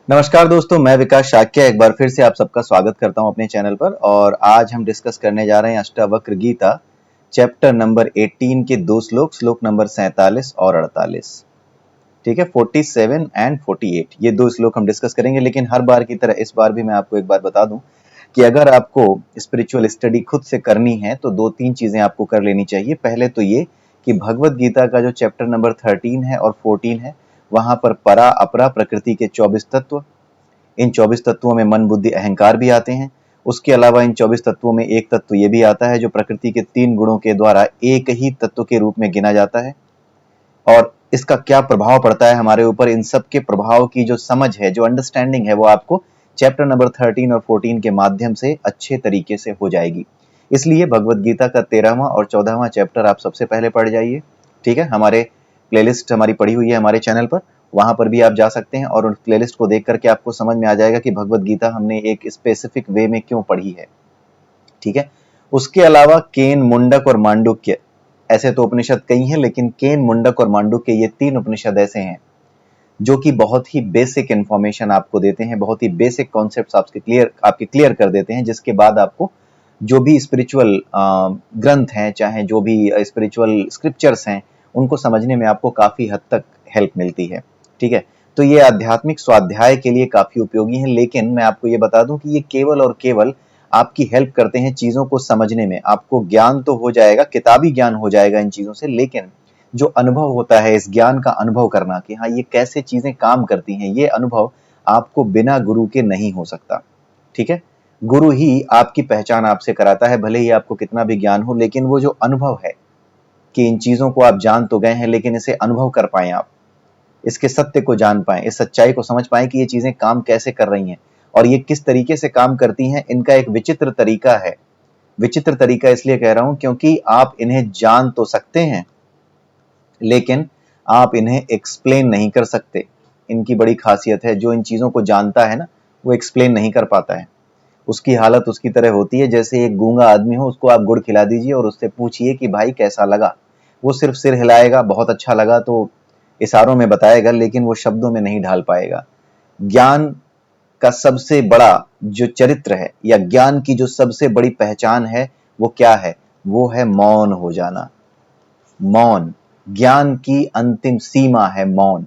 नमस्कार दोस्तों, मैं विकास शाक्य एक बार फिर से आप सबका स्वागत करता हूं अपने चैनल पर। और आज हम डिस्कस करने जा रहे हैं अष्टावक्र गीता चैप्टर नंबर 18 के दो श्लोक नंबर 47 और 48। ठीक है, 47 एंड 48 ये दो श्लोक हम डिस्कस करेंगे। लेकिन हर बार की तरह इस बार भी मैं आपको एक बार बता दूं कि अगर आपको स्पिरिचुअल स्टडी खुद से करनी है तो दो तीन चीजें आपको कर लेनी चाहिए। पहले तो ये कि भगवत गीता का जो चैप्टर नंबर 13 है और 14 है, वहां पर परा अपरा प्रकृति के 24 तत्व, इन 24 तत्वों में मन बुद्धि अहंकार भी आते हैं। उसके अलावा इन 24 तत्वों में एक तत्व ये भी आता है जो प्रकृति के 3 गुणों के द्वारा एक ही तत्व के रूप में गिना जाता है। और इसका क्या प्रभाव पड़ता है हमारे ऊपर, इन सब के प्रभाव की जो समझ है, जो अंडरस्टैंडिंग है, वो आपको चैप्टर नंबर 13 और 14 के माध्यम से अच्छे तरीके से हो जाएगी। इसलिए भगवत गीता का 13वां और 14वां चैप्टर आप सबसे पहले पढ़ जाइए। ठीक है, हमारे प्लेलिस्ट हमारी पड़ी हुई है हमारे चैनल पर, वहां पर भी आप जा सकते हैं और उस प्लेलिस्ट को देख करके आपको समझ में आ जाएगा कि भगवत गीता हमने एक स्पेसिफिक वे में क्यों पढ़ी है। ठीक है, उसके अलावा केन, मुंडक और मांडुक्य, ऐसे तो उपनिषद कई हैं, लेकिन केन, मुंडक और मांडुक्य ये तीन उपनिषद ऐसे हैं जो कि बहुत ही बेसिक इंफॉर्मेशन आपको देते हैं, बहुत ही बेसिक कॉन्सेप्ट्स आपके क्लियर कर देते हैं, जिसके बाद आपको जो भी स्पिरिचुअल ग्रंथ हैं, चाहे जो भी स्पिरिचुअल स्क्रिप्चर्स हैं, उनको समझने में आपको काफी हद तक हेल्प मिलती है। ठीक है, तो ये आध्यात्मिक स्वाध्याय के लिए काफी उपयोगी है। लेकिन मैं आपको ये बता दूं कि ये केवल और केवल आपकी हेल्प करते हैं चीजों को समझने में। आपको ज्ञान तो हो जाएगा, किताबी ज्ञान हो जाएगा इन चीजों से, लेकिन जो अनुभव होता है, इस ज्ञान का अनुभव करना कि हाँ ये कैसे चीजें काम करती हैं, ये अनुभव आपको बिना गुरु के नहीं हो सकता। ठीक है, गुरु ही आपकी पहचान आपसे कराता है, भले ही आपको कितना भी ज्ञान हो, लेकिन वो जो अनुभव है कि इन चीजों को आप जान तो गए हैं, लेकिन इसे अनुभव कर पाए, आप इसके सत्य को जान पाए, इस सच्चाई को समझ पाए कि ये चीजें काम कैसे कर रही हैं और ये किस तरीके से काम करती हैं, इनका एक विचित्र तरीका है। विचित्र तरीका इसलिए कह रहा हूं क्योंकि आप इन्हें जान तो सकते हैं, लेकिन आप इन्हें एक्सप्लेन नहीं कर सकते। इनकी बड़ी खासियत है, जो इन चीजों को जानता है ना, वो एक्सप्लेन नहीं कर पाता है। उसकी हालत उसकी तरह होती है जैसे एक गूंगा आदमी हो, उसको आप गुड़ खिला दीजिए और उससे पूछिए कि भाई कैसा लगा। वो सिर्फ सिर हिलाएगा, बहुत अच्छा लगा तो इशारों में बताएगा, लेकिन वो शब्दों में नहीं ढाल पाएगा। ज्ञान का सबसे बड़ा जो चरित्र है, या ज्ञान की जो सबसे बड़ी पहचान है, वो क्या है? वो है मौन हो जाना। मौन ज्ञान की अंतिम सीमा है, मौन।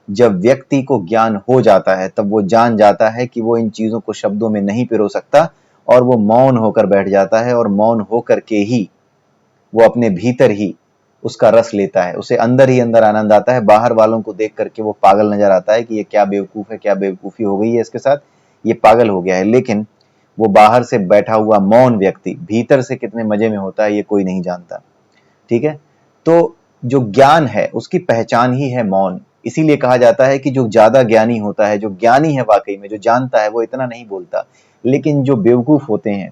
जब व्यक्ति को ज्ञान हो जाता है, तब वो जान जाता है कि वो इन चीजों को शब्दों में नहीं पिरो सकता, और वो मौन होकर बैठ जाता है, और मौन होकर के ही वो अपने भीतर ही उसका रस लेता है, उसे अंदर ही अंदर आनंद आता है। बाहर वालों को देख करके वो पागल नजर आता है कि ये क्या बेवकूफ है, क्या बेवकूफी हो गई है इसके साथ, ये पागल हो गया है। लेकिन वो बाहर से बैठा हुआ मौन व्यक्ति भीतर से कितने मजे में होता है, ये कोई नहीं जानता। ठीक है, तो जो ज्ञान है उसकी पहचान ही है मौन। इसीलिए कहा जाता है कि जो ज्यादा ज्ञानी होता है, जो ज्ञानी है वाकई में, जो जानता है, वो इतना नहीं बोलता। लेकिन जो बेवकूफ होते हैं,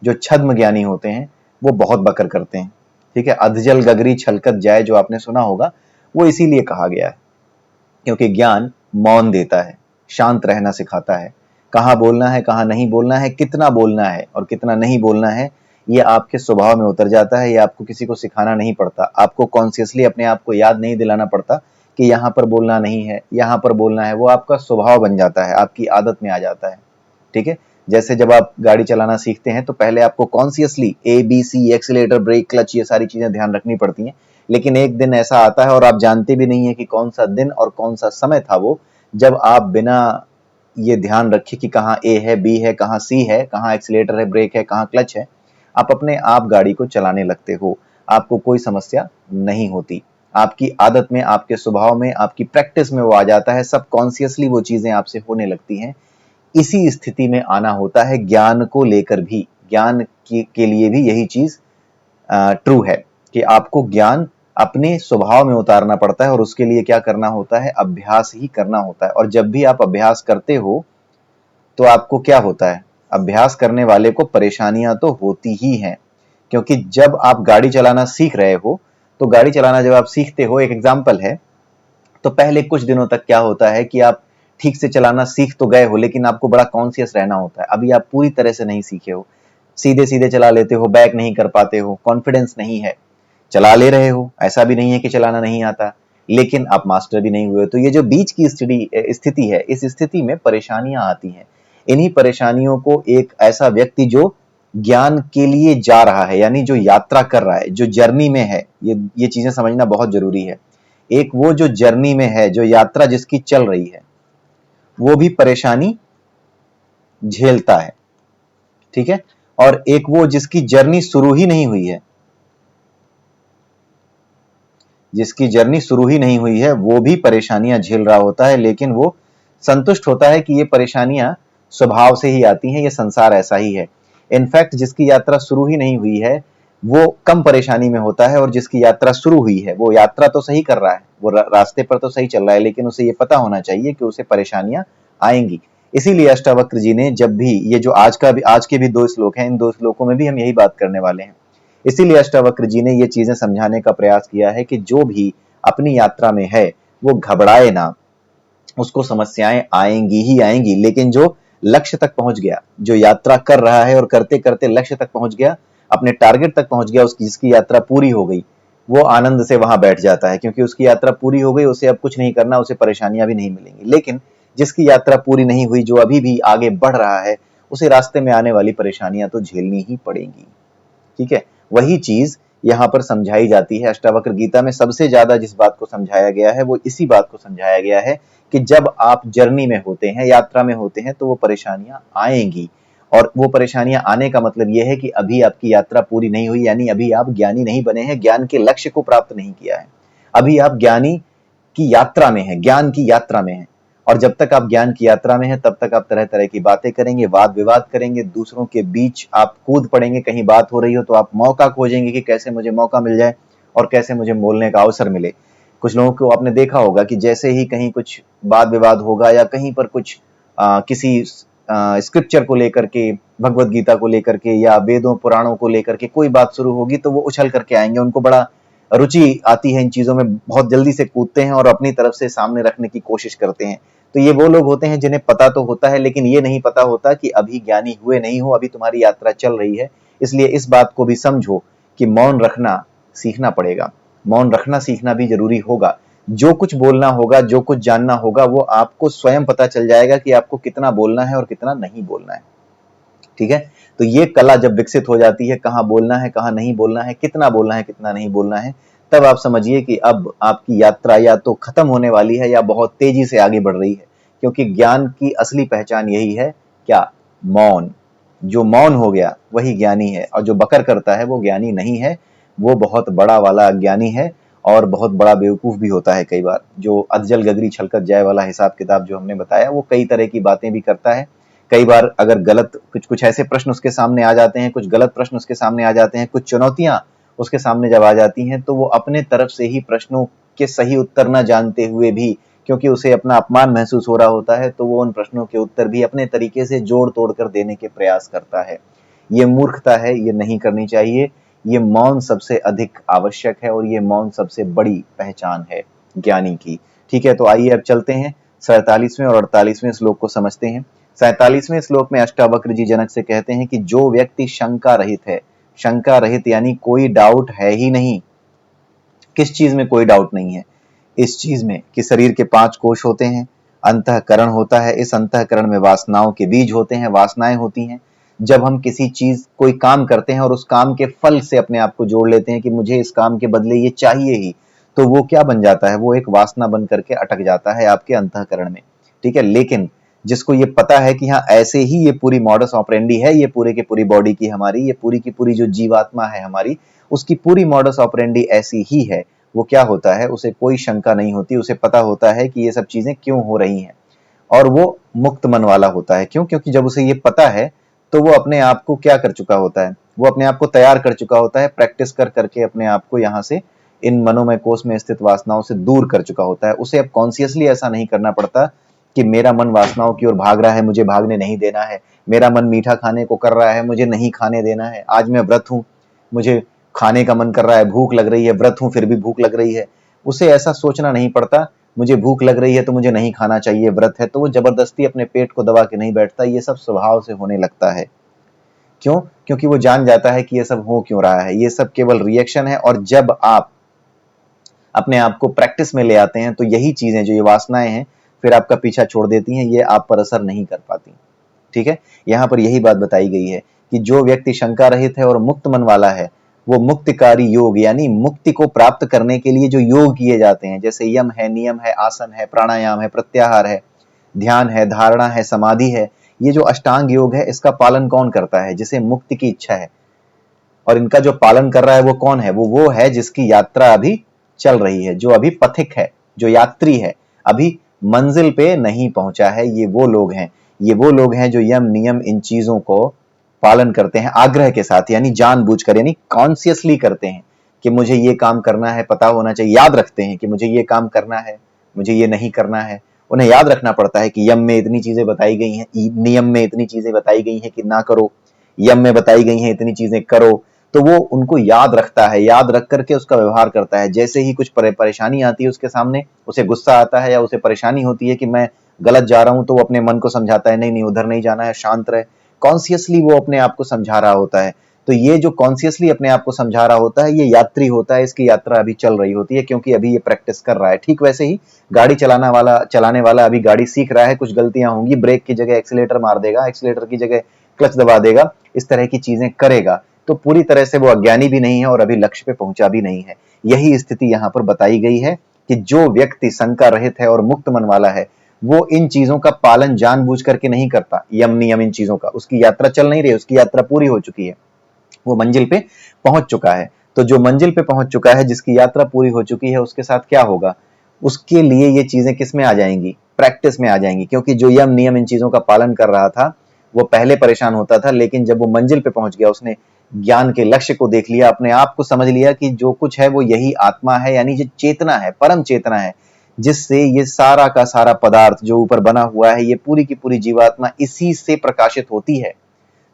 जो छद्म ज्ञानी होते हैं, वो बहुत बकर करते हैं। ठीक है, अधजल गगरी छलकत जाए, जो आपने सुना होगा, वो इसीलिए कहा गया है क्योंकि ज्ञान मौन देता है, शांत रहना सिखाता है। कहाँ बोलना है, कहाँ नहीं बोलना है, कितना बोलना है और कितना नहीं बोलना है, ये आपके स्वभाव में उतर जाता है। ये आपको किसी को सिखाना नहीं पड़ता, आपको कॉन्शियसली अपने आप को याद नहीं दिलाना पड़ता कि यहाँ पर बोलना नहीं है, यहाँ पर बोलना है। वो आपका स्वभाव बन जाता है, आपकी आदत में आ जाता है। ठीक है, जैसे जब आप गाड़ी चलाना सीखते हैं तो पहले आपको consciously ABC, accelerator, brake, clutch, ये सारी चीजें ध्यान रखनी पड़ती हैं। लेकिन एक दिन ऐसा आता है और आप जानते भी नहीं है कि कौन सा दिन और कौन सा समय था वो, जब आप बिना ये ध्यान रखे कि कहाँ A है, B है, कहाँ C है, कहाँ एक्सीलेटर है, ब्रेक है, कहाँ क्लच है, आप अपने आप गाड़ी को चलाने लगते हो। आपको कोई समस्या नहीं होती, आपकी आदत में, आपके स्वभाव में, आपकी प्रैक्टिस में वो आ जाता है। सब कॉन्शियसली वो चीजें आपसे होने लगती हैं। इसी स्थिति में आना होता है ज्ञान को लेकर भी। ज्ञान के लिए भी यही चीज ट्रू है कि आपको ज्ञान अपने स्वभाव में उतारना पड़ता है, और उसके लिए क्या करना होता है? अभ्यास ही करना होता है। और जब भी आप अभ्यास करते हो तो आपको क्या होता है? अभ्यास करने वाले को परेशानियां तो होती ही हैं, क्योंकि जब आप गाड़ी चलाना सीख रहे हो, तो गाड़ी चलाना जब आप सीखते हो, एक एग्जाम्पल है, तो पहले कुछ दिनों तक क्या होता है कि आप ठीक से चलाना सीख तो गए हो, लेकिन आपको बड़ा कॉन्शियस रहना होता है। अभी आप पूरी तरह से नहीं सीखे हो, सीधे सीधे चला लेते हो, बैक नहीं कर पाते हो, कॉन्फिडेंस नहीं है। चला ले रहे हो, ऐसा भी नहीं है कि चलाना नहीं आता, लेकिन आप मास्टर भी नहीं हुए। तो ये जो बीच की स्थिति है, इस स्थिति में परेशानियां आती हैं। इन्हीं परेशानियों को एक ऐसा व्यक्ति जो ज्ञान के लिए जा रहा है, यानी जो यात्रा कर रहा है, जो जर्नी में है, ये चीजें समझना बहुत जरूरी है। एक वो जो जर्नी में है, जो यात्रा जिसकी चल रही है, वो भी परेशानी झेलता है, ठीक है। और एक वो जिसकी जर्नी शुरू ही नहीं हुई है, जिसकी जर्नी शुरू ही नहीं हुई है, वो भी परेशानियां झेल रहा होता है, लेकिन वो संतुष्ट होता है कि ये परेशानियां स्वभाव से ही आती हैं, ये संसार ऐसा ही है। इनफैक्ट जिसकी यात्रा शुरू ही नहीं हुई है वो कम परेशानी में होता है, और जिसकी यात्रा शुरू हुई है वो यात्रा तो सही कर रहा है, वो रास्ते पर तो सही चल रहा है, लेकिन उसे ये पता होना चाहिए कि उसे परेशानियां आएंगी। इसीलिए अष्टावक्र जी ने जब भी ये जो आज के भी 2 श्लोक हैं, इन 2 श्लोकों में भी हम यही बात करने वाले हैं। इसीलिए अष्टावक्र जी ने ये चीजें समझाने का प्रयास किया है कि जो भी अपनी यात्रा में है वो घबराए ना, उसको समस्याएं आएंगी ही आएंगी, लेकिन जो लक्ष्य तक पहुंच गया, जो यात्रा कर रहा है और करते करते लक्ष्य तक पहुंच गया, अपने टारगेट तक पहुंच गया, उसकी जिसकी यात्रा पूरी हो गई, वो आनंद से वहां बैठ जाता है, क्योंकि उसकी यात्रा पूरी हो गई, उसे अब कुछ नहीं करना, उसे परेशानियां भी नहीं मिलेंगी। लेकिन जिसकी यात्रा पूरी नहीं हुई, जो अभी भी आगे बढ़ रहा है, उसे रास्ते में आने वाली परेशानियां तो झेलनी ही पड़ेंगी, ठीक है। वही चीज यहाँ पर समझाई जाती है। अष्टावक्र गीता में सबसे ज्यादा जिस बात को समझाया गया है वो इसी बात को समझाया गया है कि जब आप जर्नी में होते हैं, यात्रा में होते हैं, तो वो परेशानियां आएंगी, और वो परेशानियां आने का मतलब ये है कि अभी आपकी यात्रा पूरी नहीं हुई, यानी अभी आप ज्ञानी नहीं बने हैं, ज्ञान के लक्ष्य को प्राप्त नहीं किया है। अभी आप ज्ञानी की यात्रा में हैं, ज्ञान की यात्रा में हैं। और जब तक आप ज्ञान की यात्रा में हैं, तब तक आप तरह तरह की बातें करेंगे, वाद विवाद करेंगे, दूसरों के बीच आप कूद पड़ेंगे, कहीं बात हो रही हो तो आप मौका खोजेंगे कि कैसे मुझे मौका मिल जाए और कैसे मुझे बोलने का अवसर मिले। कुछ लोगों को आपने देखा होगा कि जैसे ही कहीं कुछ वाद विवाद होगा या कहीं पर कुछ किसी स्क्रिप्चर को लेकर के, भगवत गीता को लेकर के या वेदों पुराणों को लेकर के कोई बात शुरू होगी तो वो उछल करके आएंगे, उनको बड़ा रुचि आती है इन चीजों में, बहुत जल्दी से कूदते हैं और अपनी तरफ से सामने रखने की कोशिश करते हैं। तो ये वो लोग होते हैं जिन्हें पता तो होता है, लेकिन ये नहीं पता होता कि अभी ज्ञानी हुए नहीं हो, अभी तुम्हारी यात्रा चल रही है। इसलिए इस बात को भी समझो कि मौन रखना सीखना पड़ेगा, मौन रखना सीखना भी जरूरी होगा। जो कुछ बोलना होगा, जो कुछ जानना होगा, वो आपको स्वयं पता चल जाएगा कि आपको कितना बोलना है और कितना नहीं बोलना है, ठीक है। तो ये कला जब विकसित हो जाती है, कहाँ बोलना है, कहाँ नहीं बोलना है, कितना बोलना है, कितना नहीं बोलना है, तब आप समझिए कि अब आपकी यात्रा या तो खत्म होने वाली है या बहुत तेजी से आगे बढ़ रही है। क्योंकि ज्ञान की असली पहचान यही है, क्या? मौन। जो मौन हो गया वही ज्ञानी है, और जो बकर करता है वो ज्ञानी नहीं है, वो बहुत बड़ा वाला अज्ञानी है और बहुत बड़ा बेवकूफ भी होता है कई बार। जो अधजल गगरी छलकत जाए वाला हिसाब किताब जो हमने बताया, वो कई तरह की बातें भी करता है। कई बार अगर गलत कुछ ऐसे प्रश्न उसके सामने आ जाते हैं, कुछ गलत प्रश्न उसके सामने आ जाते हैं, कुछ चुनौतियां उसके सामने जब आ जाती हैं, तो वो अपने तरफ से ही प्रश्नों के सही उत्तर न जानते हुए भी, क्योंकि उसे अपना अपमान महसूस हो रहा होता है, तो वो उन प्रश्नों के उत्तर भी अपने तरीके से जोड़ तोड़ कर देने के प्रयास करता है। ये मूर्खता है, ये नहीं करनी चाहिए। ये मौन सबसे अधिक आवश्यक है और ये मौन सबसे बड़ी पहचान है ज्ञानी की, ठीक है। तो आइए अब चलते हैं 47वें और 48वें श्लोक को समझते हैं। 47वें श्लोक में अष्टावक्र जी जनक से कहते हैं कि जो व्यक्ति शंका रहित है, शंका रहित यानी कोई डाउट है ही नहीं। किस चीज में कोई डाउट नहीं है? इस चीज में कि शरीर के 5 कोश होते हैं, अंतःकरण होता है, इस अंतःकरण में वासनाओं के बीज होते हैं, वासनाएं होती हैं। जब हम किसी चीज कोई काम करते हैं और उस काम के फल से अपने आप को जोड़ लेते हैं कि मुझे इस काम के बदले ये चाहिए ही, तो वो क्या बन जाता है? वो एक वासना बन करके अटक जाता है आपके अंतःकरण में, ठीक है। लेकिन जिसको ये पता है कि हाँ ऐसे ही ये पूरी मॉडस ऑपरेंडी है, ये पूरे की पूरी बॉडी की हमारी, ये पूरी की पूरी जो जीवात्मा है हमारी, उसकी पूरी मॉडस ऑपरेंडी ऐसी ही है, वो क्या होता है? उसे कोई शंका नहीं होती, उसे पता होता है कि ये सब चीजें क्यों हो रही हैं, और वो मुक्त मन वाला होता है। क्यों? क्योंकि जब उसे ये पता है तो वो अपने आप को क्या कर चुका होता है? वो अपने आप को तैयार कर चुका होता है, प्रैक्टिस कर करके अपने आप को यहाँ से, इन मनोमय कोश में स्थित वासनाओं से दूर कर चुका होता है। उसे अब कॉन्शियसली ऐसा नहीं करना पड़ता कि मेरा मन वासनाओं की ओर भाग रहा है, मुझे भागने नहीं देना है, मेरा मन मीठा खाने को कर रहा है, मुझे नहीं खाने देना है, आज मैं व्रत हूं, मुझे खाने का मन कर रहा है, भूख लग रही है, व्रत हूं फिर भी भूख लग रही है। उसे ऐसा सोचना नहीं पड़ता, मुझे भूख लग रही है तो मुझे नहीं खाना चाहिए, व्रत है, तो वो जबरदस्ती अपने पेट को दबा के नहीं बैठता। ये सब स्वभाव से होने लगता है। क्यों? क्योंकि वो जान जाता है कि ये सब हो क्यों रहा है, ये सब केवल रिएक्शन है। और जब आप अपने आप को प्रैक्टिस में ले आते हैं, तो यही चीजें जो ये वासनाएं हैं फिर आपका पीछा छोड़ देती हैं, ये आप पर असर नहीं कर पाती। ठीक है, यहाँ पर यही बात बताई गई है कि जो व्यक्ति शंका रहित है और मुक्त मन वाला है, वो मुक्तिकारी योग यानी मुक्ति को प्राप्त करने के लिए जो योग किए जाते हैं, जैसे यम है, नियम है, आसन है, प्राणायाम है, प्रत्याहार है, ध्यान है, धारणा है, समाधि है, ये जो अष्टांग योग है, इसका पालन कौन करता है? जिसे मुक्ति की इच्छा है। और इनका जो पालन कर रहा है वो कौन है? वो है जिसकी यात्रा अभी चल रही है, जो अभी पथिक है, जो यात्री है, अभी मंजिल पे नहीं पहुंचा है। ये वो लोग हैं, ये वो लोग हैं जो यम नियम इन चीजों को पालन करते हैं आग्रह के साथ, यानी जानबूझकर, यानी कॉन्शियसली करते हैं कि मुझे ये काम करना है, पता होना चाहिए, याद रखते हैं कि मुझे ये काम करना है, मुझे ये नहीं करना है। उन्हें याद रखना पड़ता है कि यम में इतनी चीजें बताई गई हैं, नियम में इतनी चीजें बताई गई हैं कि ना करो, यम में बताई गई हैं इतनी चीजें करो। तो वो उनको याद रखता है, याद रख करके उसका व्यवहार करता है। जैसे ही कुछ परेशानी आती है उसके सामने, उसे गुस्सा आता है या उसे परेशानी होती है कि मैं गलत जा रहा हूं, तो वो अपने मन को समझाता है, नहीं नहीं उधर नहीं जाना है, शांत रहे। कॉन्शियसली वो अपने आप को समझा रहा होता है। तो ये जो कॉन्शियसली अपने आप को समझा रहा होता है, ये यात्री होता है, इसकी यात्रा अभी चल रही होती है, क्योंकि अभी ये प्रैक्टिस कर रहा है। ठीक वैसे ही गाड़ी चलाने वाला अभी गाड़ी सीख रहा है, कुछ गलतियां होंगी, ब्रेक की जगह एक्सीलेटर मार देगा, एक्सीलेटर की जगह क्लच दबा देगा, इस तरह की चीजें करेगा। तो पूरी तरह से वो अज्ञानी भी नहीं है और अभी लक्ष्य पे पहुंचा भी नहीं है। यही स्थिति यहाँ पर बताई गई है कि जो व्यक्ति शंका रहित है और मुक्त मन वाला है, वो इन चीजों का पालन जानबूझ करके नहीं करता, यम नियम इन चीजों का। उसकी यात्रा चल नहीं रही, उसकी यात्रा पूरी हो चुकी है, वो मंजिल पे पहुंच चुका है। तो जो मंजिल पे पहुंच चुका है, जिसकी यात्रा पूरी हो चुकी है, उसके साथ क्या होगा? उसके लिए ये चीजें किस में आ जाएंगी? प्रैक्टिस में आ जाएंगी। क्योंकि जो यम नियम इन चीजों का पालन कर रहा था, वो पहले परेशान होता था, लेकिन जब वो मंजिल पे पहुंच गया, उसने ज्ञान के लक्ष्य को देख लिया, अपने आप को समझ लिया कि जो कुछ है वो यही आत्मा है, यानी जो चेतना है, परम चेतना है, जिससे ये सारा का सारा पदार्थ जो ऊपर बना हुआ है, ये पूरी की पूरी जीवात्मा इसी से प्रकाशित होती है।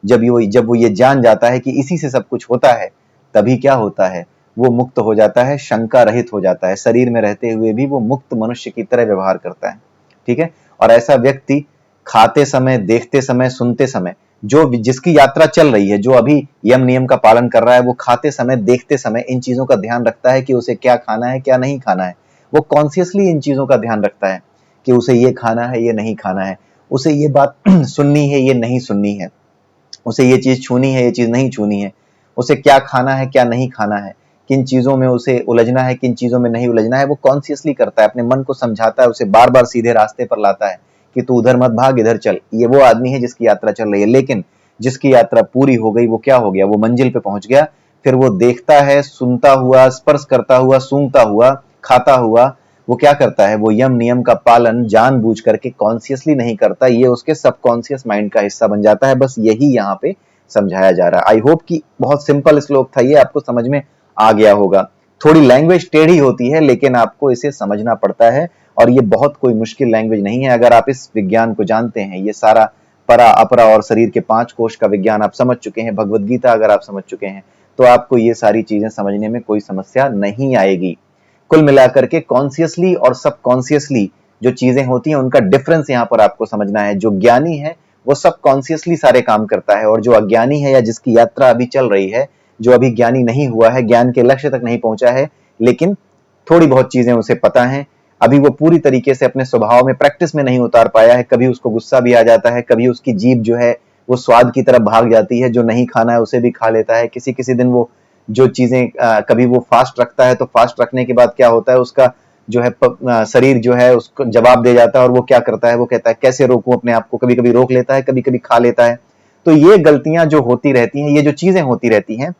जब वो ये जान जाता है कि इसी से सब कुछ होता है, तभी क्या होता है? वो मुक्त हो जाता है, शंका रहित हो जाता है। शरीर में रहते हुए भी वो मुक्त मनुष्य की तरह व्यवहार करता है। ठीक है, और ऐसा व्यक्ति खाते समय, देखते समय, सुनते समय, जो जिसकी यात्रा चल रही है, जो अभी यम नियम का पालन कर रहा है, वो खाते समय, देखते समय इन चीजों का ध्यान रखता है कि उसे क्या खाना है, क्या नहीं खाना है। वो कॉन्शियसली इन चीजों का ध्यान रखता है कि उसे ये खाना है, ये नहीं खाना है, उसे ये बात सुननी है, ये नहीं सुननी है, उसे ये चीज छूनी है, ये चीज नहीं छूनी है, उसे क्या खाना है, क्या नहीं खाना है, किन चीजों में उसे उलझना है, किन चीजों में नहीं उलझना है, वो कॉन्शियसली करता है। अपने मन को समझाता है, उसे बार बार सीधे रास्ते पर लाता है कि तू उधर मत भाग, इधर चल। ये वो आदमी है जिसकी यात्रा चल रही है। लेकिन जिसकी यात्रा पूरी हो गई, वो क्या हो गया? वो मंजिल पे पहुंच गया। फिर वो देखता है, सुनता हुआ, स्पर्श करता हुआ, सूंघता हुआ, खाता हुआ, वो क्या करता है? वो यम नियम का पालन जानबूझ करके कॉन्शियसली नहीं करता, ये उसके सबकॉन्शियस माइंड का हिस्सा बन जाता है। बस यही यहाँ पे समझाया जा रहा है। आई होप कि बहुत सिंपल श्लोक था, ये आपको समझ में आ गया होगा। थोड़ी लैंग्वेज टेढ़ी होती है, लेकिन आपको इसे समझना पड़ता है, और ये बहुत कोई मुश्किल लैंग्वेज नहीं है। अगर आप इस विज्ञान को जानते हैं, ये सारा परा अपरा और शरीर के 5 कोश का विज्ञान आप समझ चुके हैं, भगवत गीता अगर आप समझ चुके हैं, तो आपको ये सारी चीजें समझने में कोई समस्या नहीं आएगी। कुल मिलाकर के कॉन्शियसली और सबकॉन्शियसली जो चीजें होती हैं, उनका डिफरेंस यहाँ पर आपको समझना है। जो ज्ञानी है वो सब कॉन्शियसली सारे काम करता है, और जो अज्ञानी है या जिसकी यात्रा अभी चल रही है, जो अभी ज्ञानी नहीं हुआ है, ज्ञान के लक्ष्य तक नहीं पहुंचा है, लेकिन थोड़ी बहुत चीजें उसे पता है, अभी वो पूरी तरीके से अपने स्वभाव में, प्रैक्टिस में नहीं उतार पाया है। कभी उसको गुस्सा भी आ जाता है, कभी उसकी जीभ जो है वो स्वाद की तरफ भाग जाती है, जो नहीं खाना है उसे भी खा लेता है। किसी किसी दिन वो जो चीजें कभी वो फास्ट रखता है, तो फास्ट रखने के बाद क्या होता है, उसका जो है शरीर जो है उसको जवाब दे जाता है, और वो क्या करता है, वो कहता है कैसे रोकूं अपने आप को। कभी कभी रोक लेता है, कभी कभी खा लेता है। तो ये गलतियां जो होती रहती हैं, ये जो चीजें होती रहती हैं,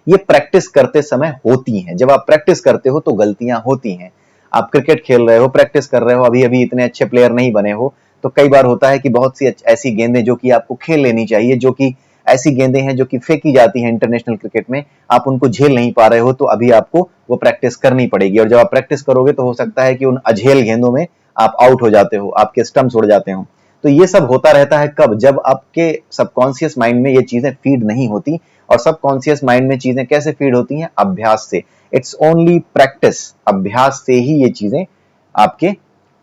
ये प्रैक्टिस करते समय होती हैं। जब आप प्रैक्टिस करते हो तो गलतियां होती हैं। आप क्रिकेट खेल रहे हो, प्रैक्टिस कर रहे हो, अभी अभी इतने अच्छे प्लेयर नहीं बने हो, तो कई बार होता है कि बहुत सी ऐसी गेंदें जो कि आपको खेल लेनी चाहिए, जो कि ऐसी गेंदें हैं जो कि फेंकी जाती हैं इंटरनेशनल क्रिकेट में, आप उनको झेल नहीं पा रहे हो, तो अभी आपको वो प्रैक्टिस करनी पड़ेगी। और जब आप प्रैक्टिस करोगे तो हो सकता है कि उन अझेल गेंदों में आप आउट हो जाते हो, आपके स्टंप्स उड़ जाते हो। तो ये सब होता रहता है कब? जब आपके सबकॉन्शियस माइंड में ये चीजें फीड नहीं होती। और सबकॉन्शियस माइंड में चीजें कैसे फीड होती हैं? अभ्यास से। इट्स ओनली प्रैक्टिस, अभ्यास से ही ये चीजें आपके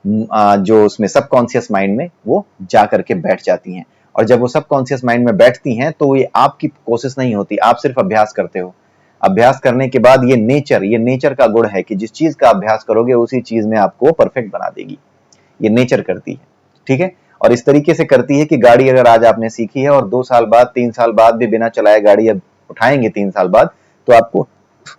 जो उसमें सबकॉन्शियस माइंड में वो जा करके बैठ जाती हैं। और जब वो सबकॉन्शियस माइंड में बैठती हैं, तो ये आपकी कोशिश नहीं होती, आप सिर्फ अभ्यास करते हो। अभ्यास करने के बाद ये नेचर का गुण है कि जिस चीज का अभ्यास करोगे उसी चीज में आपको परफेक्ट बना देगी। ये नेचर करती है, ठीक है। और इस तरीके से करती है कि गाड़ी अगर आज आपने सीखी है और 2 साल बाद 3 साल बाद भी बिना चलाए गाड़ी अब उठाएंगे 3 साल बाद, तो आपको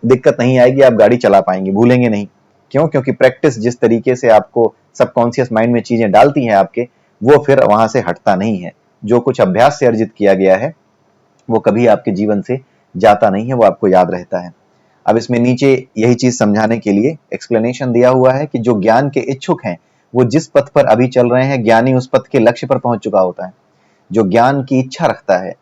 दिक्कत नहीं आएगी, आप गाड़ी चला पाएंगे, भूलेंगे नहीं। क्यों? क्योंकि प्रैक्टिस जिस तरीके से आपको सबकॉन्शियस माइंड में चीजें डालती हैं आपके, वो फिर वहां से हटता नहीं है। जो कुछ अभ्यास से अर्जित किया गया है वो कभी आपके जीवन से जाता नहीं है, वो आपको याद रहता है। अब इसमें नीचे यही चीज समझाने के लिए एक्सप्लेनेशन दिया हुआ है कि जो ज्ञान के इच्छुक हैं वो जिस पथ पर अभी चल रहे हैं, ज्ञानी उस पथ के लक्ष्य पर पहुंच चुका होता है। जो ज्ञान की इच्छा रखता है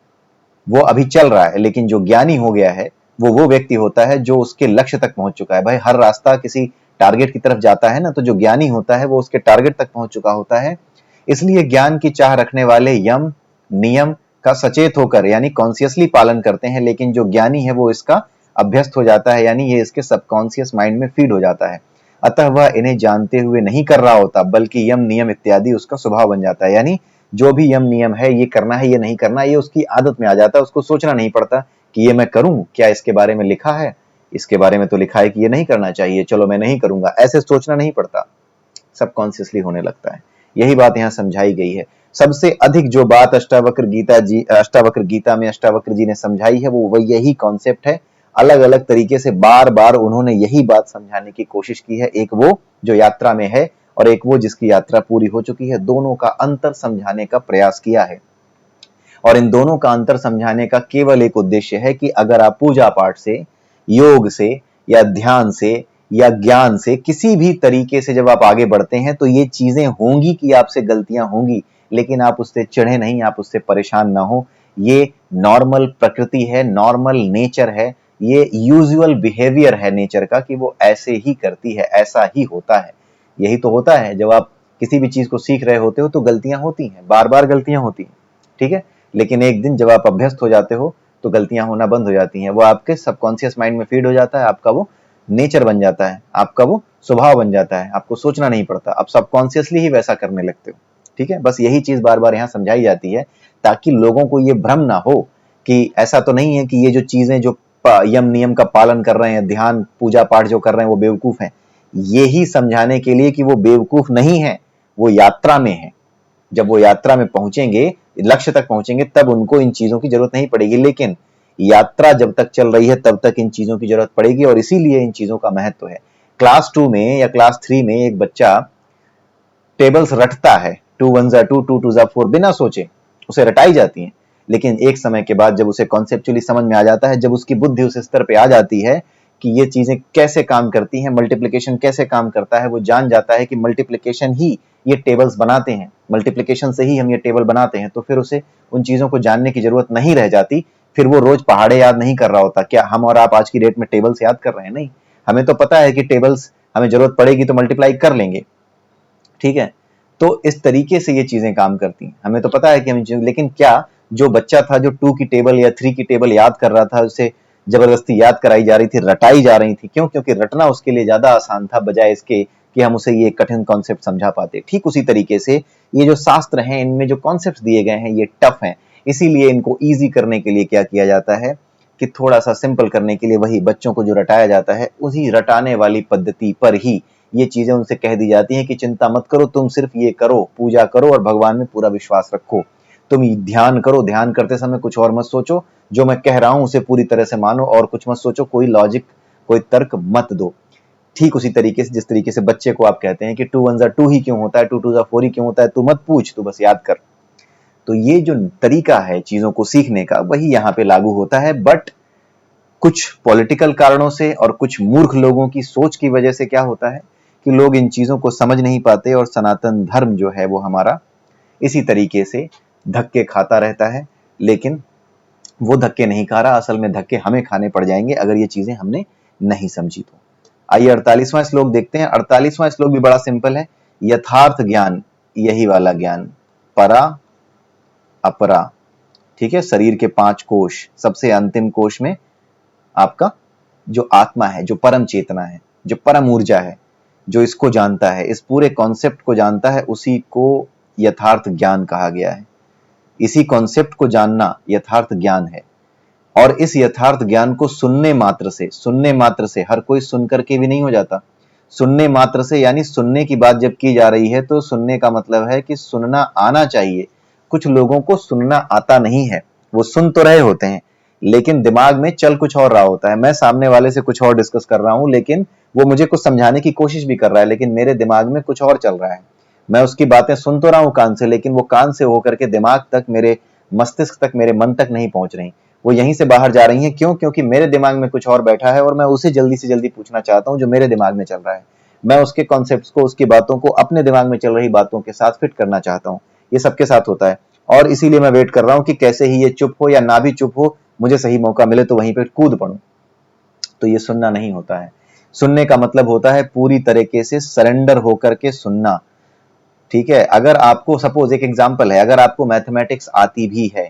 वो अभी चल रहा है, लेकिन जो ज्ञानी हो गया है वो व्यक्ति होता है जो उसके लक्ष्य तक पहुंच चुका है। भाई हर रास्ता किसी टारगेट की तरफ जाता है ना, तो जो ज्ञानी होता है वो उसके टारगेट तक पहुंच चुका होता है। इसलिए ज्ञान की चाह रखने वाले यम नियम का सचेत होकर यानी कॉन्शियसली पालन करते हैं, लेकिन जो ज्ञानी है वो इसका अभ्यस्त हो जाता है, यानी ये इसके सबकॉन्शियस माइंड में फीड हो जाता है। अतः वह इन्हें जानते हुए नहीं कर रहा होता, बल्कि यम नियम इत्यादि उसका स्वभाव बन जाता है। यानी जो भी यम नियम है, ये करना है ये नहीं करना, ये उसकी आदत में आ जाता है। उसको सोचना नहीं पड़ता कि ये मैं करूं, क्या इसके बारे में लिखा है, इसके बारे में तो लिखा है कि ये नहीं करना चाहिए, चलो मैं नहीं करूंगा, ऐसे सोचना नहीं पड़ता, सबकॉन्शियसली होने लगता है। यही बात यहाँ समझाई गई है। सबसे अधिक जो बात अष्टावक्र गीता में अष्टावक्र जी ने समझाई है वो यही कॉन्सेप्ट है। अलग अलग तरीके से बार बार उन्होंने यही बात समझाने की कोशिश की है। एक वो जो यात्रा में है और एक वो जिसकी यात्रा पूरी हो चुकी है, दोनों का अंतर समझाने का प्रयास किया है। और इन दोनों का अंतर समझाने का केवल एक उद्देश्य है कि अगर आप पूजा पाठ से, योग से या ध्यान से या ज्ञान से किसी भी तरीके से जब आप आगे बढ़ते हैं तो ये चीजें होंगी कि आपसे गलतियां होंगी, लेकिन आप उससे चिढ़े नहीं, आप उससे परेशान ना हो। ये नॉर्मल प्रकृति है, नॉर्मल नेचर है, ये यूजुअल बिहेवियर है नेचर का कि वो ऐसे ही करती है, ऐसा ही होता है। यही तो होता है जब आप किसी भी चीज को सीख रहे होते हो तो गलतियां होती हैं, बार बार गलतियां होती हैं, ठीक है। लेकिन एक दिन जब आप अभ्यस्त हो जाते हो तो गलतियां होना बंद हो जाती हैं, वो आपके सबकॉन्शियस माइंड में फीड हो जाता है, आपका वो नेचर बन जाता है, आपका वो स्वभाव बन जाता है, आपको सोचना नहीं पड़ता, आप सबकॉन्शियसली ही वैसा करने लगते हो, ठीक है। बस यही चीज बार बार यहाँ समझाई जाती है ताकि लोगों को ये भ्रम ना हो कि ऐसा तो नहीं है कि ये जो चीजें जो यम नियम का पालन कर रहे हैं, ध्यान पूजा पाठ जो कर रहे हैं वो बेवकूफ हैं। ये ही समझाने के लिए कि वो बेवकूफ नहीं है, वो यात्रा में है। जब वो यात्रा में पहुंचेंगे, लक्ष्य तक पहुंचेंगे, तब उनको इन चीजों की जरूरत नहीं पड़ेगी, लेकिन यात्रा जब तक चल रही है तब तक इन चीजों की जरूरत पड़ेगी और इसीलिए इन चीजों का महत्व है। क्लास 2 में या क्लास 3 में एक बच्चा टेबल्स रटता है, 2 1 2 2 2 4 बिना सोचे उसे रटाई जाती हैं, लेकिन एक समय के बाद जब उसे कॉन्सेप्चुअली समझ में आ जाता है, जब उसकी बुद्धि उस स्तर पे आ जाती है कि ये चीजें कैसे काम करती हैं, मल्टीप्लिकेशन कैसे काम करता है, वो जान जाता है कि मल्टीप्लिकेशन ही ये टेबल्स बनाते हैं, मल्टीप्लिकेशन से ही हम ये टेबल बनाते हैं, तो फिर उसे उन चीजों को जानने की जरूरत नहीं रह जाती। फिर वो रोज पहाड़े याद नहीं कर रहा होता। क्या हम और आप आज की डेट में टेबल्स याद कर रहे हैं? नहीं, हमें तो पता है कि टेबल्स हमें जरूरत पड़ेगी तो मल्टीप्लाई कर लेंगे, ठीक है। तो इस तरीके से ये चीजें काम करती हैं, हमें तो पता है कि हम, लेकिन क्या जो बच्चा था जो 2 की टेबल या 3 की टेबल याद कर रहा था, उसे जबरदस्ती याद कराई जा रही थी, रटाई जा रही थी, क्यों? क्योंकि रटना उसके लिए ज्यादा आसान था बजाय इसके कि हम उसे ये कठिन कॉन्सेप्ट समझा पाते। ठीक उसी तरीके से ये जो शास्त्र हैं, इनमें जो कॉन्सेप्ट दिए गए हैं ये टफ हैं, इसीलिए इनको ईजी करने के लिए क्या किया जाता है कि थोड़ा सा सिंपल करने के लिए वही बच्चों को जो रटाया जाता है उसी रटाने वाली पद्धति पर ही ये चीजें उनसे कह दी जाती हैं कि चिंता मत करो, तुम सिर्फ ये करो, पूजा करो और भगवान में पूरा विश्वास रखो। तुम ध्यान करो, ध्यान करते समय कुछ और मत सोचो, जो मैं कह रहा हूं उसे पूरी तरह से मानो और कुछ मत सोचो, कोई लॉजिक कोई तर्क मत दो। ठीक उसी तरीके से जिस तरीके से बच्चे को आप कहते हैं कि 2 1 2 ही क्यों होता है, 2 2 4 ही क्यों होता है, तू मत पूछ, तू बस याद कर। तो ये जो तरीका है चीजों को सीखने का वही यहाँ पे लागू होता है। बट कुछ पॉलिटिकल कारणों से और कुछ मूर्ख लोगों की सोच की वजह से क्या होता है कि लोग इन चीजों को समझ नहीं पाते और सनातन धर्म जो है वो हमारा इसी तरीके से धक्के खाता रहता है। लेकिन वो धक्के नहीं खा रहा, असल में धक्के हमें खाने पड़ जाएंगे अगर ये चीजें हमने नहीं समझी तो। आइए 48वां श्लोक देखते हैं। 48वां श्लोक भी बड़ा सिंपल है। यथार्थ ज्ञान, यही वाला ज्ञान, परा अपरा, ठीक है। शरीर के 5 कोश, सबसे अंतिम कोश में आपका जो आत्मा है, जो परम चेतना है, जो परम ऊर्जा है, जो इसको जानता है, इस पूरे कॉन्सेप्ट को जानता है, उसी को यथार्थ ज्ञान कहा गया है। इसी कॉन्सेप्ट को जानना यथार्थ ज्ञान है। और इस यथार्थ ज्ञान को सुनने मात्र से हर कोई सुन करके भी नहीं हो जाता। सुनने मात्र से यानी सुनने की बात जब की जा रही है तो सुनने का मतलब है कि सुनना आना चाहिए। कुछ लोगों को सुनना आता नहीं है, वो सुन तो रहे होते हैं लेकिन दिमाग में चल कुछ और रहा होता है। मैं सामने वाले से कुछ और डिस्कस कर रहा हूं, लेकिन वो मुझे कुछ समझाने की कोशिश भी कर रहा है, लेकिन मेरे दिमाग में कुछ और चल रहा है। मैं उसकी बातें सुन तो रहा हूं कान से, लेकिन वो कान से होकर के दिमाग तक, मेरे मस्तिष्क तक, मेरे मन तक नहीं पहुंच रही। वो यहीं से बाहर जा रही हैं। क्यों? क्योंकि मेरे दिमाग में कुछ और बैठा है और मैं उसे जल्दी से जल्दी पूछना चाहता हूं जो मेरे दिमाग में चल रहा है। मैं उसके कॉन्सेप्ट्स को, उसकी बातों को अपने दिमाग में चल रही बातों के साथ फिट करना चाहता हूं। ये सबके साथ होता है और इसीलिए मैं वेट कर रहा हूं कि कैसे ही ये चुप हो या ना भी चुप हो, मुझे सही मौका मिले तो वहीं पे कूद पड़ूं। तो ये सुनना नहीं होता है। सुनने का मतलब होता है पूरी तरीके से सरेंडर होकर के सुनना। ठीक है? अगर आपको, सपोज एक एग्जांपल है, अगर आपको मैथमेटिक्स आती भी है,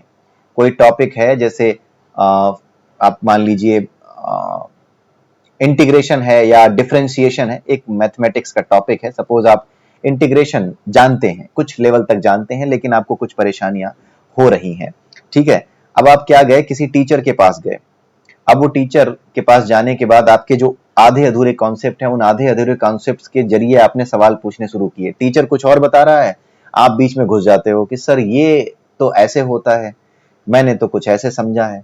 कोई टॉपिक है, जैसे आप मान लीजिए इंटीग्रेशन है या डिफरेंशिएशन है, एक मैथमेटिक्स का टॉपिक है। सपोज आप इंटीग्रेशन जानते हैं, कुछ लेवल तक जानते हैं, लेकिन आपको कुछ परेशानियां हो रही हैं। ठीक है? अब आप क्या गए, किसी टीचर के पास गए। अब वो टीचर के पास जाने के बाद आपके जो आधे अधूरे कॉन्सेप्ट हैं, उन आधे अधूरे कॉन्सेप्ट्स के जरिए आपने सवाल पूछने शुरू किए। टीचर कुछ और बता रहा है, आप बीच में घुस जाते हो कि सर ये तो ऐसे होता है, मैंने तो कुछ ऐसे समझा है।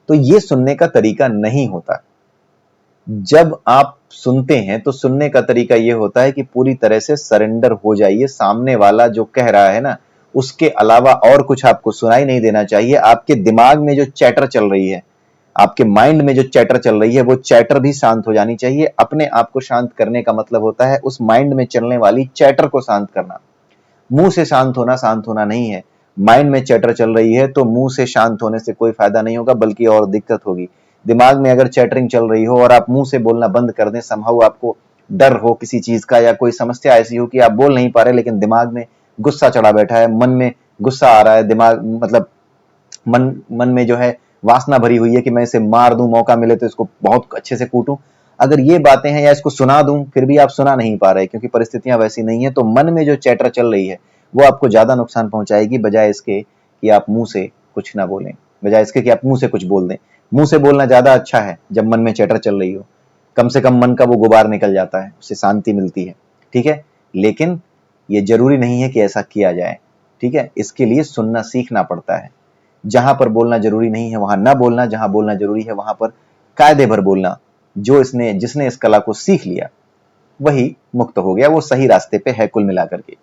तो ये सुनने का तरीका नहीं होता। जब आप सुनते हैं तो सुनने का तरीका ये होता है कि पूरी तरह से सरेंडर हो जाइए। सामने वाला जो कह रहा है ना, उसके अलावा और कुछ आपको सुनाई नहीं देना चाहिए। आपके दिमाग में जो चैटर चल रही है, आपके माइंड में जो चैटर चल रही है, वो चैटर भी शांत हो जानी चाहिए। अपने आप को शांत करने का मतलब होता है उस माइंड में चलने वाली चैटर को शांत करना। मुंह से शांत होना नहीं है। माइंड में चैटर चल रही है तो मुंह से शांत होने से कोई फायदा नहीं होगा, बल्कि और दिक्कत होगी। दिमाग में अगर चैटरिंग चल रही हो और आप मुंह से बोलना बंद कर दें, समहाउ आपको डर हो किसी चीज का या कोई समस्या ऐसी हो कि आप बोल नहीं पा रहे, लेकिन दिमाग में गुस्सा चढ़ा बैठा है, मन में गुस्सा आ रहा है, दिमाग मतलब मन मन में जो है वासना भरी हुई है कि मैं इसे मार दूं, मौका मिले तो इसको बहुत अच्छे से कूटूं। अगर ये बातें हैं, या इसको सुना दूं, फिर भी आप सुना नहीं पा रहे क्योंकि परिस्थितियां वैसी नहीं है, तो मन में जो चैटर चल रही है वो आपको ज्यादा नुकसान पहुंचाएगी, बजाय इसके कि आप मुंह से कुछ ना बोलें, बजाय इसके कि आप मुंह से कुछ बोल दें। मुंह से बोलना ज्यादा अच्छा है जब मन में चैटर चल रही हो। कम से कम मन का वो गुबार निकल जाता है, उससे शांति मिलती है। ठीक है? लेकिन ये जरूरी नहीं है कि ऐसा किया जाए। ठीक है? इसके लिए सुनना सीखना पड़ता है। जहां पर बोलना जरूरी नहीं है वहां ना बोलना, जहां बोलना जरूरी है वहां पर कायदे भर बोलना। जिसने इस कला को सीख लिया वही मुक्त हो गया, वो सही रास्ते पे है कुल मिलाकर के।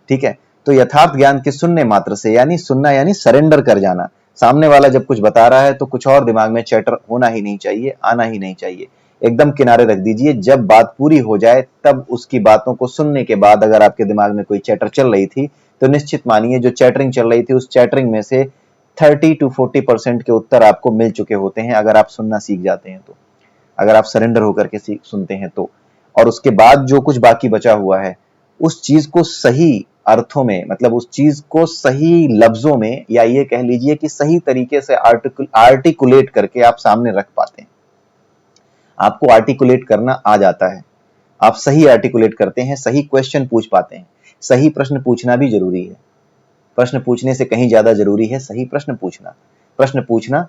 ठीक है? तो यथार्थ ज्ञान के सुनने मात्र से, यानी सुनना यानी सरेंडर कर जाना। सामने वाला जब कुछ बता रहा है तो कुछ और दिमाग में चैटर होना ही नहीं चाहिए, आना ही नहीं चाहिए। एकदम किनारे रख दीजिए। जब बात पूरी हो जाए तब उसकी बातों को सुनने के बाद अगर आपके दिमाग में कोई चैटर चल रही थी तो निश्चित मानिए जो चैटरिंग चल रही थी, उस चैटरिंग में से 30 to 40% के उत्तर आपको मिल चुके होते हैं, अगर आप सुनना सीख जाते हैं तो, अगर आप सरेंडर होकर के सुनते हैं तो। और उसके बाद जो कुछ बाकी बचा हुआ है, उस चीज को सही अर्थों में, मतलब उस चीज को सही लफ्जों में, या ये कह लीजिए कि सही तरीके से आर्टिकुलेट करके आप सामने रख पाते हैं। आपको आर्टिकुलेट करना आ जाता है, आप सही आर्टिकुलेट करते हैं, सही क्वेश्चन पूछ पाते हैं। सही प्रश्न पूछना भी जरूरी है। प्रश्न पूछने से कहीं ज्यादा जरूरी है सही प्रश्न पूछना। प्रश्न पूछना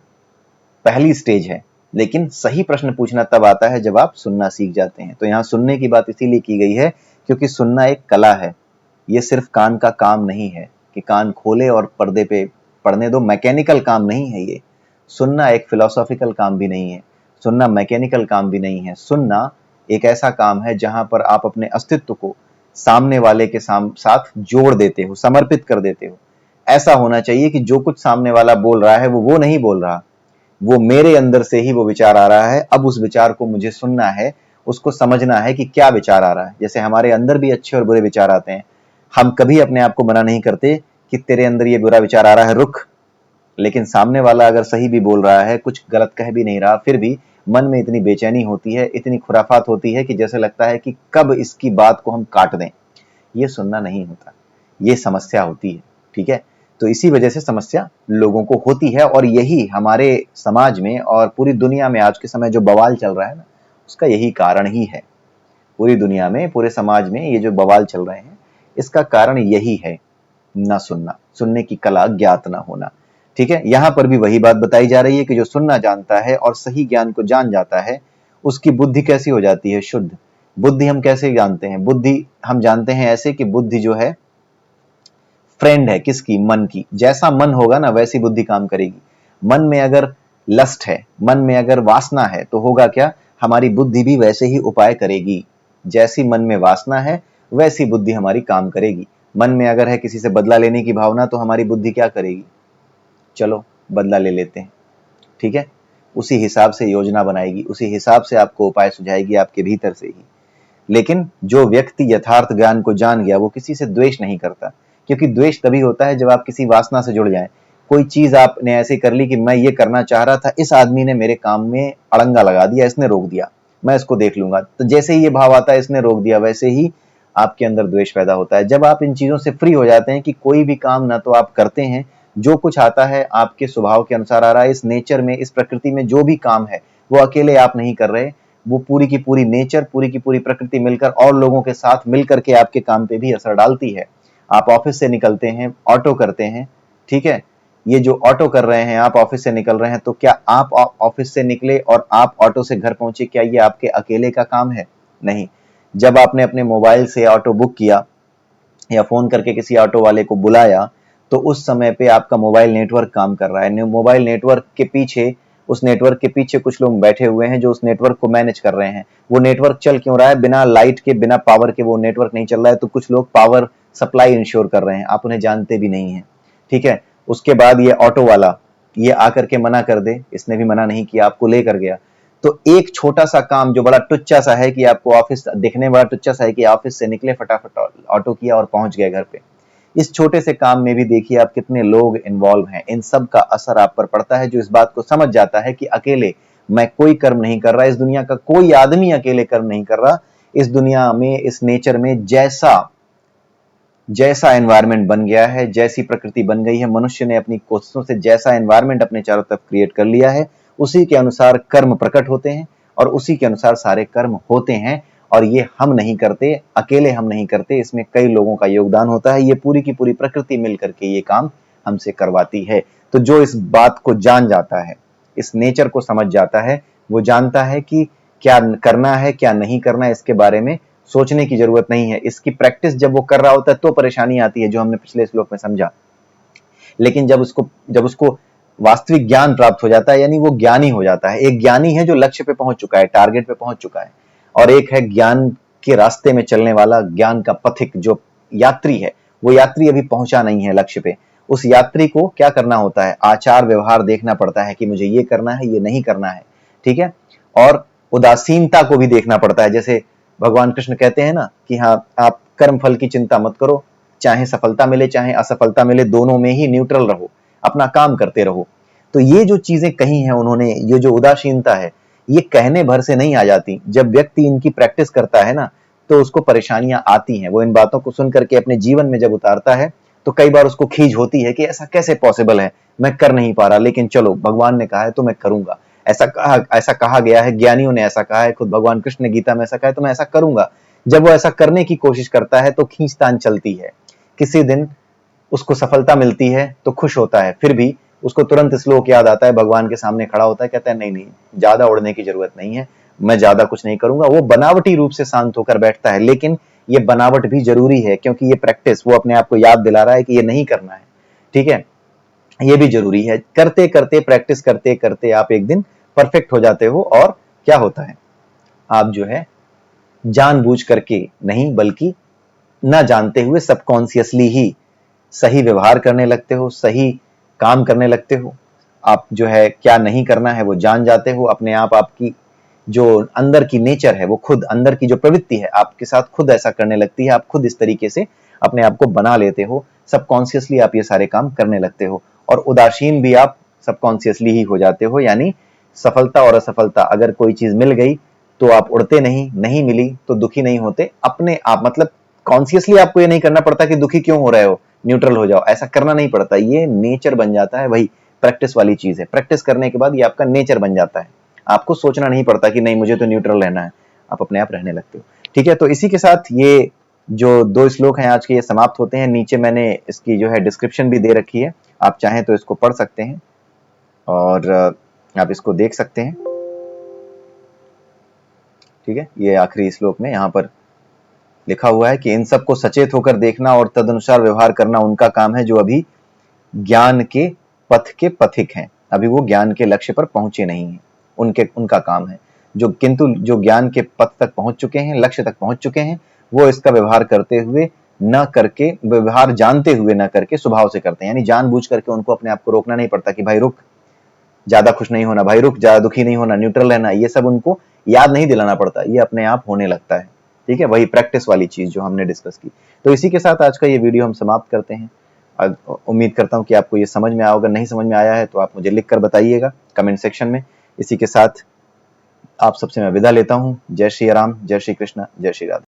पहली स्टेज है, लेकिन सही प्रश्न पूछना तब आता है जब आप सुनना सीख जाते हैं। तो यहां सुनने की बात इसीलिए की गई है क्योंकि सुनना एक कला है। ये सिर्फ कान का काम नहीं है कि कान खोले और पर्दे पे पढ़ने दो, मैकेनिकल काम नहीं है ये। सुनना एक फिलोसॉफिकल काम भी नहीं है, सुनना मैकेनिकल काम भी नहीं है। सुनना एक ऐसा काम है जहां पर आप अपने अस्तित्व को सामने वाले के साथ जोड़ देते हो, समर्पित कर देते हो। ऐसा होना चाहिए कि जो कुछ सामने वाला बोल रहा है वो नहीं बोल रहा, वो मेरे अंदर से ही वो विचार आ रहा है। अब उस विचार को मुझे सुनना है, उसको समझना है कि क्या विचार आ रहा है। जैसे हमारे अंदर भी अच्छे और बुरे विचार आते हैं, हम कभी अपने आप को मना नहीं करते कि तेरे अंदर ये बुरा विचार आ रहा है, रुक। लेकिन सामने वाला अगर सही भी बोल रहा है, कुछ गलत कह भी नहीं रहा, फिर भी मन में इतनी बेचैनी होती है, इतनी खुराफात होती है कि जैसे लगता है कि कब इसकी बात को हम काट दें। ये सुनना नहीं होता, ये समस्या होती है। ठीक है? तो इसी वजह से समस्या लोगों को होती है, और यही हमारे समाज में और पूरी दुनिया में आज के समय जो बवाल चल रहा है ना, उसका यही कारण ही है। पूरी दुनिया में, पूरे समाज में ये जो बवाल चल रहे हैं, इसका कारण यही है, ना सुनना, सुनने की कला ज्ञात ना होना। ठीक है, यहां पर भी वही बात बताई जा रही है कि जो सुनना जानता है और सही ज्ञान को जान जाता है, उसकी बुद्धि कैसी हो जाती है? शुद्ध। बुद्धि हम कैसे जानते हैं? बुद्धि हम जानते हैं ऐसे कि बुद्धि जो है फ्रेंड है किसकी? मन की। जैसा मन होगा ना वैसी बुद्धि काम करेगी। मन में अगर लस्ट है, मन में अगर वासना है, तो होगा क्या? हमारी बुद्धि भी वैसे ही उपाय करेगी। जैसी मन में वासना है वैसी बुद्धि हमारी काम करेगी। मन में अगर है किसी से बदला लेने की भावना, तो हमारी बुद्धि क्या करेगी? चलो बदला ले लेते हैं, ठीक है, उसी हिसाब से योजना बनाएगी, उसी हिसाब से आपको उपाय सुझाएगी आपके भीतर से ही। लेकिन जो व्यक्ति यथार्थ ज्ञान को जान गया, वो किसी से द्वेष नहीं करता, क्योंकि द्वेष तभी होता है जब आप किसी वासना से जुड़ जाएं। कोई चीज आपने ऐसी कर ली कि मैं ये करना चाह रहा था, इस आदमी ने मेरे काम में अड़ंगा लगा दिया, इसने रोक दिया, मैं इसको देख लूंगा। तो जैसे ही ये भाव आता है इसने रोक दिया, वैसे ही आपके अंदर द्वेष पैदा होता है। जब आप इन चीजों से फ्री हो जाते हैं कि कोई भी काम ना तो आप करते हैं, जो कुछ आता है आपके स्वभाव के अनुसार आ रहा है, इस नेचर में, इस प्रकृति में जो भी काम है वो अकेले आप नहीं कर रहे, वो पूरी की पूरी नेचर, पूरी की पूरी प्रकृति मिलकर और लोगों के साथ मिलकर के आपके काम पे भी असर डालती है। आप ऑफिस से निकलते हैं, ऑटो करते हैं, ठीक है, ये जो ऑटो कर रहे हैं, आप ऑफिस से निकल रहे हैं, तो क्या आप ऑफिस से निकले और आप ऑटो से घर पहुंचे, क्या ये आपके अकेले का काम है? नहीं। जब आपने अपने मोबाइल से ऑटो बुक किया या फोन करके किसी ऑटो वाले को बुलाया, तो उस समय पे आपका मोबाइल नेटवर्क काम कर रहा है। मोबाइल नेटवर्क के पीछे, उस नेटवर्क के पीछे कुछ लोग बैठे हुए हैं जो उस नेटवर्क को मैनेज कर रहे हैं। वो नेटवर्क चल क्यों रहा है? बिना लाइट के, बिना पावर के वो नेटवर्क नहीं चल रहा है, तो कुछ लोग पावर सप्लाई इंश्योर कर रहे हैं, आप उन्हें जानते भी नहीं हैं, ठीक है। उसके बाद ये ऑटो वाला ये आकर के मना कर दे, इसने भी मना नहीं किया, आपको लेकर गया। तो एक छोटा सा काम जो बड़ा टुच्चा सा है कि आपको ऑफिस दिखने बड़ा टुच्चा सा है कि ऑफिस से निकले, फटाफट ऑटो किया और पहुंच गए घर पे, इस छोटे से काम में भी देखिए आप कितने लोग इन्वॉल्व हैं। इन सब का असर आप पर पड़ता है। जो इस बात को समझ जाता है कि अकेले मैं कोई कर्म नहीं कर रहा, इस दुनिया का कोई आदमी अकेले कर्म नहीं कर रहा, इस दुनिया में, इस नेचर में जैसा जैसा एनवायरनमेंट बन गया है, जैसी प्रकृति बन गई है, मनुष्य ने अपनी कोशिशों से जैसा एनवायरनमेंट अपने चारों तरफ क्रिएट कर लिया है, उसी के अनुसार कर्म प्रकट होते हैं और उसी के अनुसार सारे कर्म होते हैं। और ये हम नहीं करते, अकेले हम नहीं करते, इसमें कई लोगों का योगदान होता है। ये पूरी की पूरी प्रकृति मिलकर के ये काम हमसे करवाती है। तो जो इस बात को जान जाता है, इस नेचर को समझ जाता है, वो जानता है कि क्या करना है क्या नहीं करना है, इसके बारे में सोचने की जरूरत नहीं है। इसकी प्रैक्टिस जब वो कर रहा होता है तो परेशानी आती है, जो हमने पिछले श्लोक में समझा। लेकिन जब उसको वास्तविक ज्ञान प्राप्त हो जाता है, यानी वो ज्ञानी हो जाता है। एक ज्ञानी है जो लक्ष्य पे पहुंच चुका है, टारगेट पे पहुंच चुका है, और एक है ज्ञान के रास्ते में चलने वाला, ज्ञान का पथिक, जो यात्री है। वो यात्री अभी पहुंचा नहीं है लक्ष्य पे। उस यात्री को क्या करना होता है? आचार व्यवहार देखना पड़ता है कि मुझे ये करना है, ये नहीं करना है, ठीक है। और उदासीनता को भी देखना पड़ता है। जैसे भगवान कृष्ण कहते हैं ना कि हाँ, आप कर्म फल की चिंता मत करो, चाहे सफलता मिले चाहे असफलता मिले, दोनों में ही न्यूट्रल रहो, अपना काम करते रहो। तो ये जो चीजें कही हैं उन्होंने, ये जो उदासीनता है, ये कहने भर से नहीं आ जाती। जब व्यक्ति इनकी प्रैक्टिस करता है ना, तो उसको परेशानियां आती हैं। वो इन बातों को सुन करके अपने जीवन में जब उतारता है, तो कई बार उसको खीज होती है कि ऐसा कैसे पॉसिबल है, मैं कर नहीं पा रहा, लेकिन चलो भगवान ने कहा है तो मैं करूंगा। ऐसा कहा गया है, ज्ञानियों ने ऐसा कहा है, खुद भगवान कृष्ण ने गीता में ऐसा कहा है, तो मैं ऐसा करूंगा। जब वो ऐसा करने की कोशिश करता है तो खींचतान चलती है। किसी दिन उसको सफलता मिलती है तो खुश होता है, फिर भी उसको तुरंत श्लोक याद आता है, भगवान के सामने खड़ा होता है, कहता है नहीं नहीं, ज्यादा उड़ने की जरूरत नहीं है, मैं ज्यादा कुछ नहीं करूंगा। वो बनावटी रूप से शांत होकर बैठता है, लेकिन ये बनावट भी जरूरी है, क्योंकि ये प्रैक्टिस वो अपने आप को याद दिला रहा है कि ये नहीं करना है, ठीक है। ये भी जरूरी है। करते करते, प्रैक्टिस करते करते आप एक दिन परफेक्ट हो जाते हो, और क्या होता है, आप जो है जानबूझ करके नहीं, बल्कि ना जानते हुए सबकॉन्शियसली ही सही व्यवहार करने लगते हो, सही काम करने लगते हो। आप जो है क्या नहीं करना है वो जान जाते हो। अपने आप, आपकी जो अंदर की नेचर है, वो खुद अंदर की जो प्रवृत्ति है आपके साथ खुद ऐसा करने लगती है। आप खुद इस तरीके से अपने आप को बना लेते हो, सबकॉन्शियसली आप ये सारे काम करने लगते हो। और उदासीन भी आप सबकॉन्शियसली ही हो जाते हो। यानी सफलता और असफलता, अगर कोई चीज मिल गई तो आप उड़ते नहीं, नहीं मिली तो दुखी नहीं होते। अपने आप, मतलब कॉन्शियसली आपको ये नहीं करना पड़ता कि दुखी क्यों हो रहे हो, न्यूट्रल हो जाओ, ऐसा करना नहीं पड़ता। ये नेचर बन जाता है। वही प्रैक्टिस वाली चीज है। प्रैक्टिस करने के बाद ये आपका नेचर बन जाता है। आपको सोचना नहीं पड़ता कि नहीं मुझे तो न्यूट्रल रहना है, आप अपने आप रहने लगते हो, ठीक है। तो इसी के साथ ये जो 2 श्लोक हैं आज के ये समाप्त होते हैं। नीचे मैंने इसकी जो है डिस्क्रिप्शन भी दे रखी है, आप चाहें तो इसको पढ़ सकते हैं और आप इसको देख सकते हैं। ठीक है, ये आखिरी श्लोक में यहाँ पर लिखा हुआ है कि इन सबको सचेत होकर देखना और तदनुसार व्यवहार करना उनका काम है जो अभी ज्ञान के पथ के पथिक हैं। अभी वो ज्ञान के लक्ष्य पर पहुंचे नहीं हैं, उनका काम है। किंतु जो ज्ञान के पथ तक पहुंच चुके हैं, लक्ष्य तक पहुंच चुके हैं, वो इसका व्यवहार करते हुए न करके, व्यवहार जानते हुए न करके स्वभाव से करते हैं। यानी जानबूझ करके उनको अपने आप को रोकना नहीं पड़ता कि भाई रुक, ज्यादा खुश नहीं होना, भाई रुक, ज्यादा दुखी नहीं होना, न्यूट्रल रहना, ये सब उनको याद नहीं दिलाना पड़ता, ये अपने आप होने लगता है। ठीक है, वही प्रैक्टिस वाली चीज जो हमने डिस्कस की। तो इसी के साथ आज का ये वीडियो हम समाप्त करते हैं। उम्मीद करता हूं कि आपको ये समझ में आया होगा। नहीं समझ में आया है तो आप मुझे लिख कर बताइएगा कमेंट सेक्शन में। इसी के साथ आप सबसे मैं विदा लेता हूं। जय श्री राम, जय श्री कृष्ण, जय श्री राधे।